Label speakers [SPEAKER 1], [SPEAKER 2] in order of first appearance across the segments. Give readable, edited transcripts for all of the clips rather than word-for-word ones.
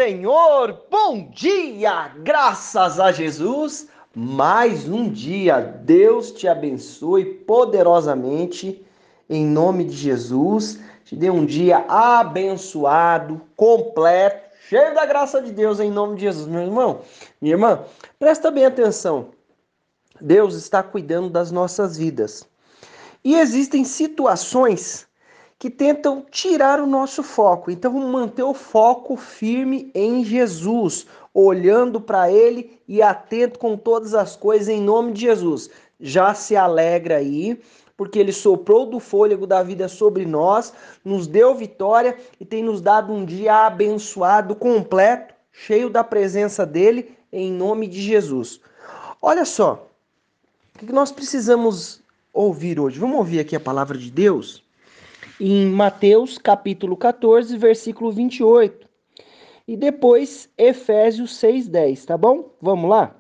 [SPEAKER 1] Senhor, bom dia, graças a Jesus, mais um dia, Deus te abençoe poderosamente, em nome de Jesus, te dê um dia abençoado, completo, cheio da graça de Deus, em nome de Jesus, meu irmão, minha irmã, presta bem atenção, Deus está cuidando das nossas vidas, e existem situações que tentam tirar o nosso foco. Então vamos manter o foco firme em Jesus, olhando para Ele e atento com todas as coisas em nome de Jesus. Já se alegra aí, porque Ele soprou do fôlego da vida sobre nós, nos deu vitória e tem nos dado um dia abençoado, completo, cheio da presença dEle, em nome de Jesus. Olha só, o que nós precisamos ouvir hoje? Vamos ouvir aqui a palavra de Deus? Em Mateus capítulo 14, versículo 28. E depois Efésios 6:10, tá bom? Vamos lá?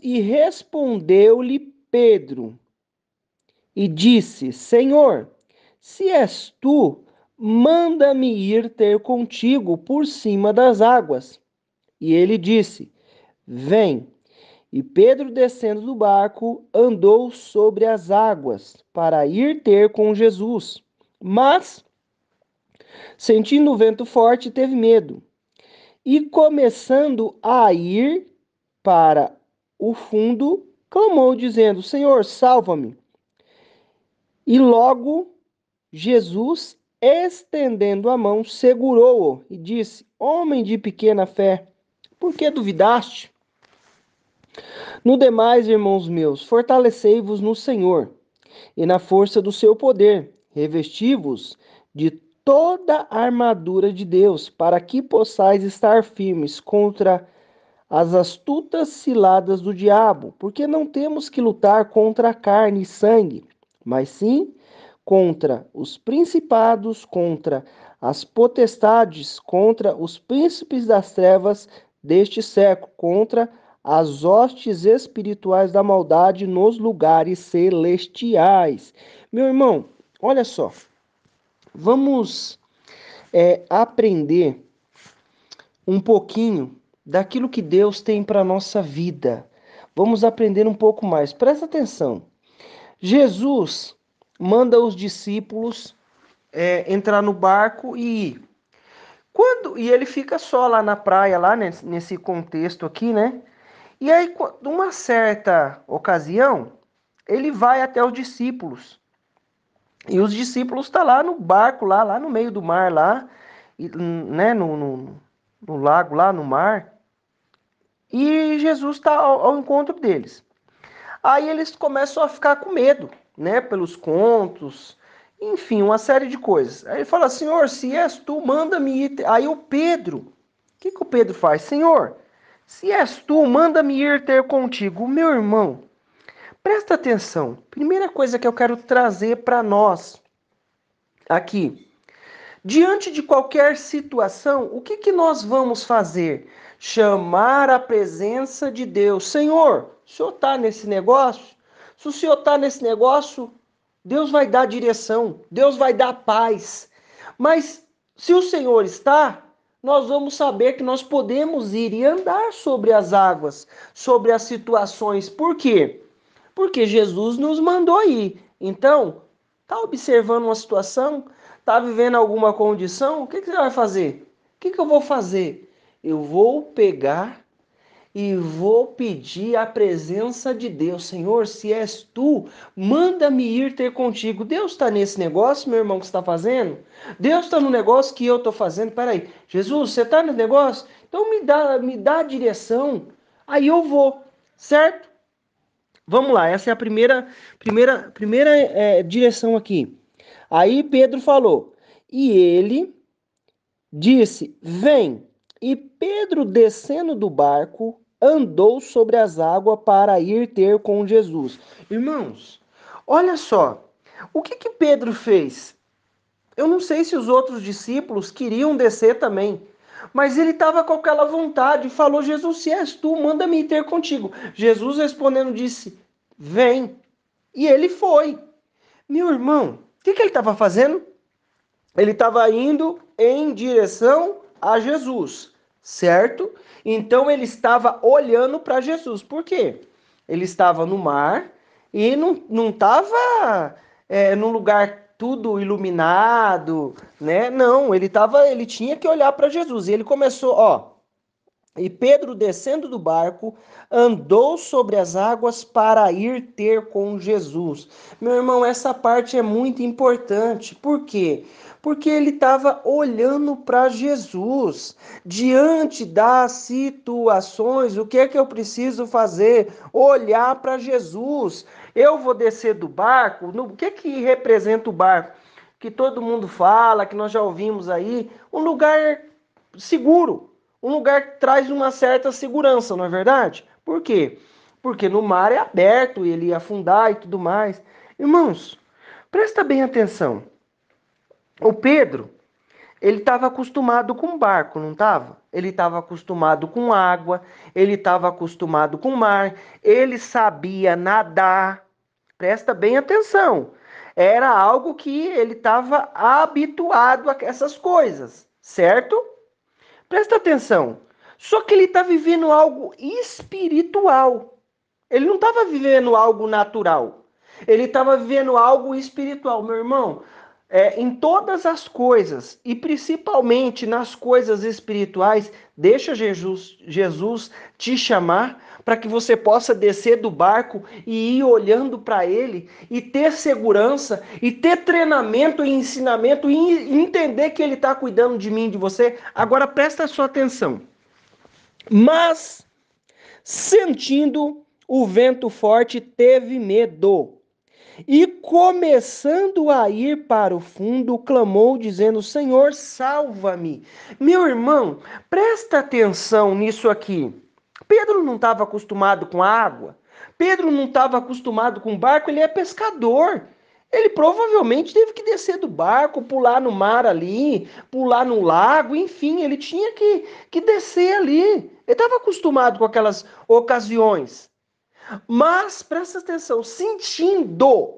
[SPEAKER 1] E respondeu-lhe Pedro e disse: Senhor, se és tu, manda-me ir ter contigo por cima das águas. E ele disse: Vem. E Pedro, descendo do barco, andou sobre as águas para ir ter com Jesus. Mas, sentindo o vento forte, teve medo. E começando a ir para o fundo, clamou, dizendo: Senhor, salva-me. E logo Jesus, estendendo a mão, segurou-o e disse: Homem de pequena fé, por que duvidaste? No demais, irmãos meus, fortalecei-vos no Senhor e na força do seu poder, revesti-vos de toda a armadura de Deus, para que possais estar firmes contra as astutas ciladas do diabo, porque não temos que lutar contra carne e sangue, mas sim contra os principados, contra as potestades, contra os príncipes das trevas deste século, contra as hostes espirituais da maldade nos lugares celestiais. Meu irmão, olha só, vamos aprender um pouquinho daquilo que Deus tem para a nossa vida. Vamos aprender um pouco mais. Presta atenção. Jesus manda os discípulos entrar no barco e ir. E ele fica só lá na praia, lá nesse contexto aqui, né? E aí, numa certa ocasião, ele vai até os discípulos. E os discípulos estão lá no barco, lá no meio do mar, lá, né, no lago, lá no mar. E Jesus está ao encontro deles. Aí eles começam a ficar com medo, né, pelos contos, enfim, uma série de coisas. Aí ele fala: Senhor, se és tu, manda-me ir. Aí o Pedro, o que o Pedro faz? Senhor, se és tu, manda-me ir ter contigo. Meu irmão, presta atenção. Primeira coisa que eu quero trazer para nós aqui. Diante de qualquer situação, o que nós vamos fazer? Chamar a presença de Deus. Senhor, o Senhor está nesse negócio? Se o Senhor está nesse negócio, Deus vai dar direção, Deus vai dar paz. Mas se o Senhor está, nós vamos saber que nós podemos ir e andar sobre as águas, sobre as situações. Por quê? Porque Jesus nos mandou ir. Então, está observando uma situação? Está vivendo alguma condição? O que você vai fazer? O que eu vou fazer? Eu vou pegar e vou pedir a presença de Deus. Senhor, se és tu, manda-me ir ter contigo. Deus está nesse negócio, meu irmão, que está fazendo? Deus está no negócio que eu estou fazendo? Peraí, Jesus, você está no negócio? Então me dá a direção. Aí eu vou, certo? Vamos lá, essa é a primeira direção aqui. Aí Pedro falou, e ele disse: Vem. E Pedro, descendo do barco, andou sobre as águas para ir ter com Jesus. Irmãos, olha só, o que Pedro fez? Eu não sei se os outros discípulos queriam descer também, mas ele estava com aquela vontade e falou: Jesus, se és tu, manda-me ir ter contigo. Jesus respondendo disse: Vem. E ele foi. Meu irmão, o que ele estava fazendo? Ele estava indo em direção a Jesus, certo? Então ele estava olhando para Jesus. Por quê? Ele estava no mar e não estava num lugar tudo iluminado, né? Não, ele tinha que olhar para Jesus. E ele começou, ó. E Pedro, descendo do barco, andou sobre as águas para ir ter com Jesus. Meu irmão, essa parte é muito importante. Por quê? Porque ele estava olhando para Jesus. Diante das situações, o que é que eu preciso fazer? Olhar para Jesus. Eu vou descer do barco. O que é que representa o barco? Que todo mundo fala, que nós já ouvimos aí, um lugar seguro, um lugar que traz uma certa segurança, não é verdade? Por quê? Porque no mar é aberto, ele ia afundar e tudo mais. Irmãos, presta bem atenção. O Pedro, ele estava acostumado com barco, não estava? Ele estava acostumado com água, ele estava acostumado com mar, ele sabia nadar. Presta bem atenção. Era algo que ele estava habituado a essas coisas, certo? Presta atenção. Só que ele está vivendo algo espiritual. Ele não estava vivendo algo natural. Ele estava vivendo algo espiritual, meu irmão. Em todas as coisas, e principalmente nas coisas espirituais, deixa Jesus te chamar para que você possa descer do barco e ir olhando para ele e ter segurança e ter treinamento e ensinamento e entender que ele está cuidando de mim, de você. Agora presta a sua atenção. Mas sentindo o vento forte, teve medo. E começando a ir para o fundo, clamou, dizendo: Senhor, salva-me. Meu irmão, presta atenção nisso aqui. Pedro não estava acostumado com água. Pedro não estava acostumado com barco, ele é pescador. Ele provavelmente teve que descer do barco, pular no mar ali, pular no lago, enfim, ele tinha que descer ali. Ele estava acostumado com aquelas ocasiões. Mas, presta atenção, sentindo.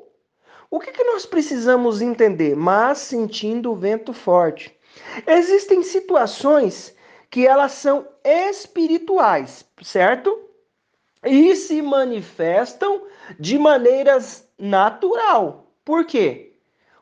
[SPEAKER 1] O que nós precisamos entender? Mas sentindo o vento forte. Existem situações que elas são espirituais, certo? E se manifestam de maneiras natural. Por quê?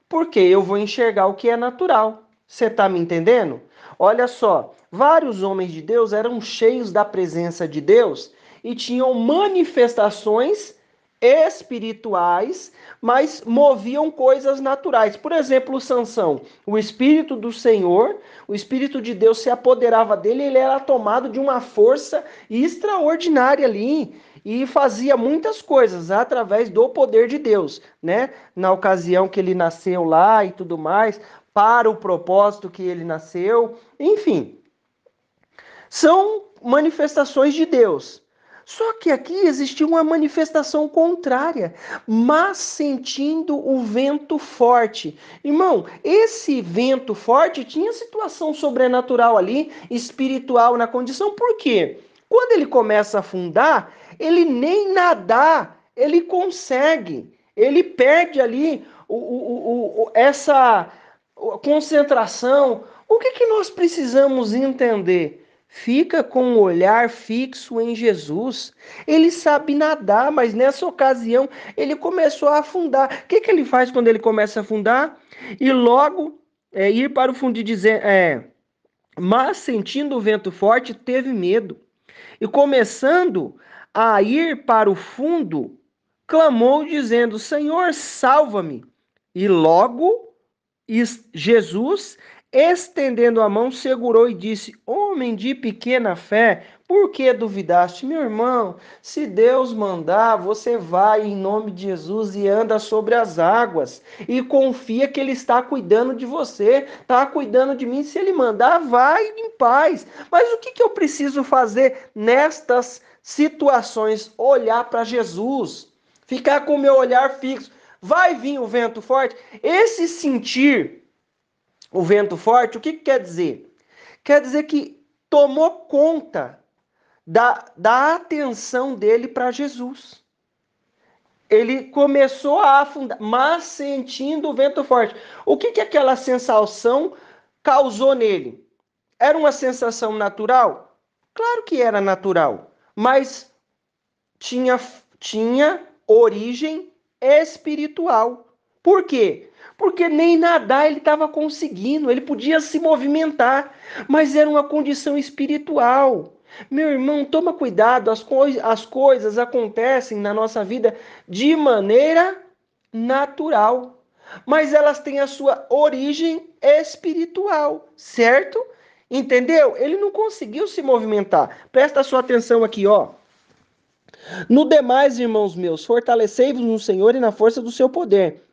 [SPEAKER 1] Porque eu vou enxergar o que é natural. Você está me entendendo? Olha só, vários homens de Deus eram cheios da presença de Deus e tinham manifestações espirituais, mas moviam coisas naturais. Por exemplo, Sansão, o Espírito do Senhor, o Espírito de Deus se apoderava dele, ele era tomado de uma força extraordinária ali e fazia muitas coisas através do poder de Deus, né? Na ocasião que ele nasceu lá e tudo mais, para o propósito que ele nasceu, enfim, são manifestações de Deus. Só que aqui existiu uma manifestação contrária, mas sentindo o vento forte. Irmão, esse vento forte tinha situação sobrenatural ali, espiritual na condição. Por quê? Quando ele começa a afundar, ele nem nadar, ele consegue. Ele perde ali essa concentração. O que nós precisamos entender? Fica com o olhar fixo em Jesus. Ele sabe nadar, mas nessa ocasião ele começou a afundar. O que ele faz quando ele começa a afundar? E logo ir para o fundo e dizer, mas sentindo o vento forte, teve medo. E começando a ir para o fundo, clamou dizendo: Senhor, salva-me. E logo Jesus, estendendo a mão, segurou e disse: Homem de pequena fé, por que duvidaste? Meu irmão, se Deus mandar, você vai em nome de Jesus e anda sobre as águas e confia que Ele está cuidando de você, está cuidando de mim. Se Ele mandar, vai em paz. Mas o que eu preciso fazer nestas situações? Olhar para Jesus, ficar com o meu olhar fixo. Vai vir o vento forte? Esse sentir o vento forte, o que quer dizer? Quer dizer que tomou conta da atenção dele para Jesus. Ele começou a afundar, mas sentindo o vento forte. O que que aquela sensação causou nele? Era uma sensação natural? Claro que era natural, mas tinha, tinha origem espiritual. Por quê? Porque nem nadar ele estava conseguindo, ele podia se movimentar, mas era uma condição espiritual. Meu irmão, toma cuidado, as coisas acontecem na nossa vida de maneira natural, mas elas têm a sua origem espiritual, certo? Entendeu? Ele não conseguiu se movimentar. Presta a sua atenção aqui, ó. No demais, irmãos meus, fortalecei-vos no Senhor e na força do seu poder.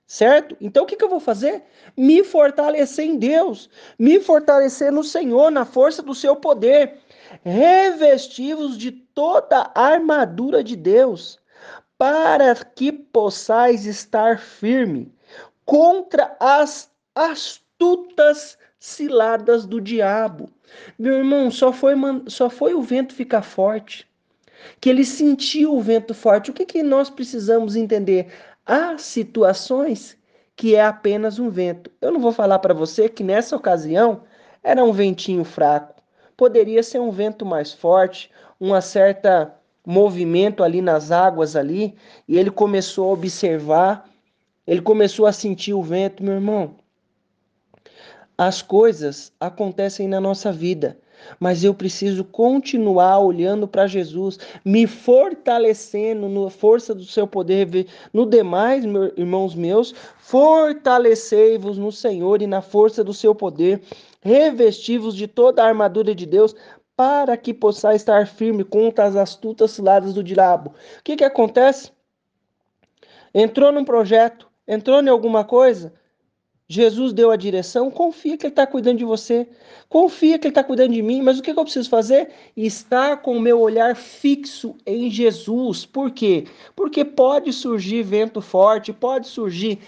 [SPEAKER 1] Certo? Então o que que eu vou fazer? Me fortalecer em Deus, me fortalecer no Senhor, na força do seu poder. Revesti-vos de toda a armadura de Deus, para que possais estar firme contra as astutas ciladas do diabo. Meu irmão, só foi o vento ficar forte que ele sentiu o vento forte. O que que nós precisamos entender? Há situações que é apenas um vento. Eu não vou falar para você que nessa ocasião era um ventinho fraco. Poderia ser um vento mais forte, uma certa movimento ali nas águas ali, e ele começou a observar, ele começou a sentir o vento, meu irmão. As coisas acontecem na nossa vida, mas eu preciso continuar olhando para Jesus, me fortalecendo na força do seu poder. No demais, irmãos meus, fortalecei-vos no Senhor e na força do seu poder, revesti-vos de toda a armadura de Deus, para que possais estar firme contra as astutas ciladas do diabo. O que que acontece? Entrou num projeto, entrou em alguma coisa, Jesus deu a direção, confia que Ele está cuidando de você, confia que Ele está cuidando de mim, mas o que eu preciso fazer? Estar com o meu olhar fixo em Jesus. Por quê? Porque pode surgir vento forte, pode surgir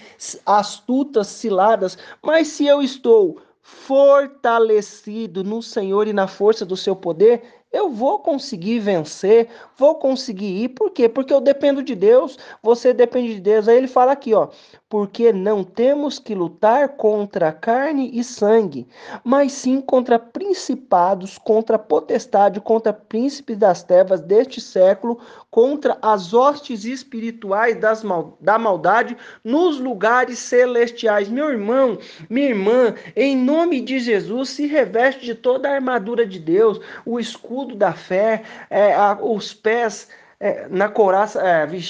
[SPEAKER 1] astutas ciladas, mas se eu estou fortalecido no Senhor e na força do seu poder, eu vou conseguir vencer, vou conseguir ir. Por quê? Porque eu dependo de Deus, você depende de Deus. Aí ele fala aqui, ó, porque não temos que lutar contra carne e sangue, mas sim contra principados, contra potestade, contra príncipes das trevas deste século, contra as hostes espirituais da maldade nos lugares celestiais. Meu irmão, minha irmã, em nome de Jesus, se reveste de toda a armadura de Deus, o escudo da fé, os pés na couraça,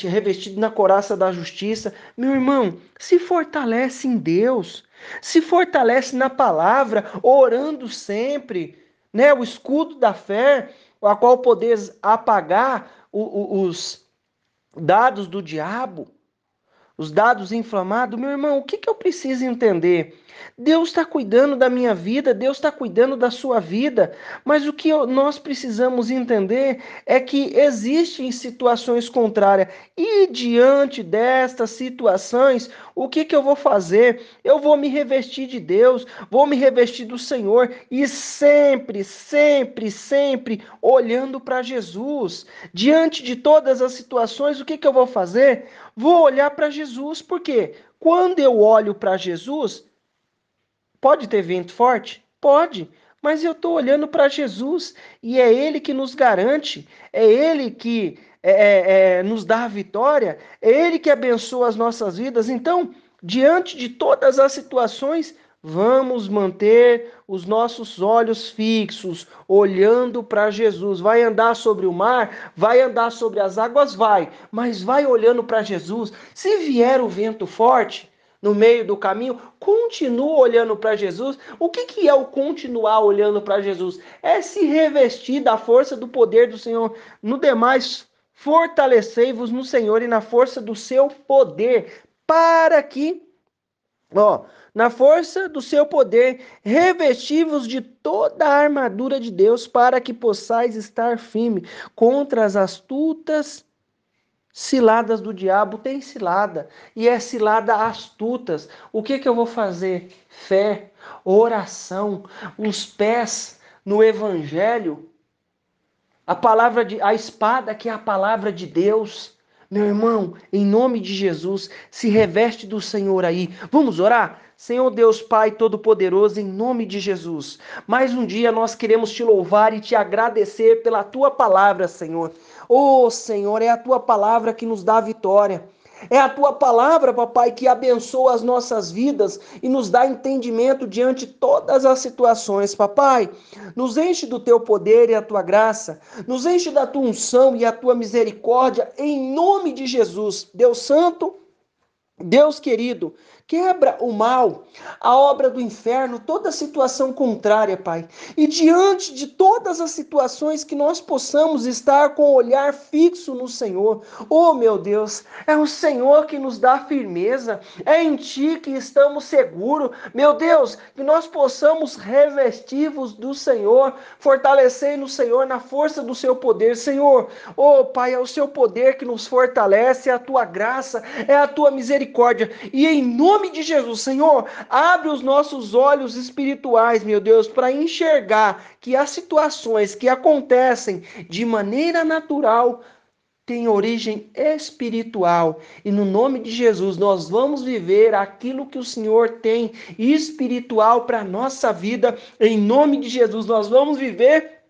[SPEAKER 1] revestido na couraça da justiça. Meu irmão, se fortalece em Deus, se fortalece na palavra, orando sempre, né? O escudo da fé, a qual podeis apagar os dados do diabo, os dados inflamados. Meu irmão, o que que eu preciso entender? Deus está cuidando da minha vida, Deus está cuidando da sua vida, mas o que nós precisamos entender é que existem situações contrárias, e diante destas situações, o que que eu vou fazer? Eu vou me revestir de Deus, vou me revestir do Senhor, e sempre, sempre, sempre olhando para Jesus. Diante de todas as situações, o que que eu vou fazer? Vou olhar para Jesus, porque quando eu olho para Jesus, pode ter vento forte? Pode, mas eu estou olhando para Jesus e é Ele que nos garante, é Ele que nos dá a vitória, é Ele que abençoa as nossas vidas. Então, diante de todas as situações, vamos manter os nossos olhos fixos, olhando para Jesus. Vai andar sobre o mar, vai andar sobre as águas, vai, mas vai olhando para Jesus. Se vier o vento forte, no meio do caminho, continua olhando para Jesus. O que que é o continuar olhando para Jesus? É se revestir da força do poder do Senhor. No demais, fortalecei-vos no Senhor e na força do seu poder, para que, ó, na força do seu poder, revesti-vos de toda a armadura de Deus, para que possais estar firme contra as astutas ciladas do diabo. Tem cilada, e é cilada astutas. O que que eu vou fazer? Fé, oração, os pés no evangelho, a espada que é a palavra de Deus. Meu irmão, em nome de Jesus, se reveste do Senhor aí. Vamos orar? Senhor Deus Pai Todo-Poderoso, em nome de Jesus. Mais um dia nós queremos te louvar e te agradecer pela tua palavra, Senhor. Oh, Senhor, é a tua palavra que nos dá vitória. É a tua palavra, papai, que abençoa as nossas vidas e nos dá entendimento diante de todas as situações, papai. Nos enche do teu poder e a tua graça, nos enche da tua unção e a tua misericórdia, em nome de Jesus. Deus Santo, Deus querido, quebra o mal, a obra do inferno, toda situação contrária, Pai. E diante de todas as situações que nós possamos estar com o olhar fixo no Senhor. Oh, meu Deus, é o Senhor que nos dá firmeza, é em Ti que estamos seguros. Meu Deus, que nós possamos revestir-vos do Senhor, fortalecer no Senhor na força do Seu poder, Senhor. Oh, Pai, é o Seu poder que nos fortalece, é a Tua graça, é a Tua misericórdia. E em nome de Jesus, Senhor, abre os nossos olhos espirituais, meu Deus, para enxergar que as situações que acontecem de maneira natural têm origem espiritual. E no nome de Jesus, nós vamos viver aquilo que o Senhor tem espiritual para a nossa vida. Em nome de Jesus, nós vamos viver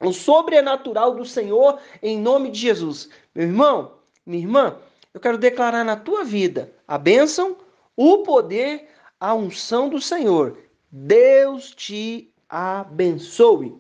[SPEAKER 1] o sobrenatural do Senhor em nome de Jesus. Meu irmão, minha irmã, eu quero declarar na tua vida a bênção, o poder, a unção do Senhor. Deus te abençoe.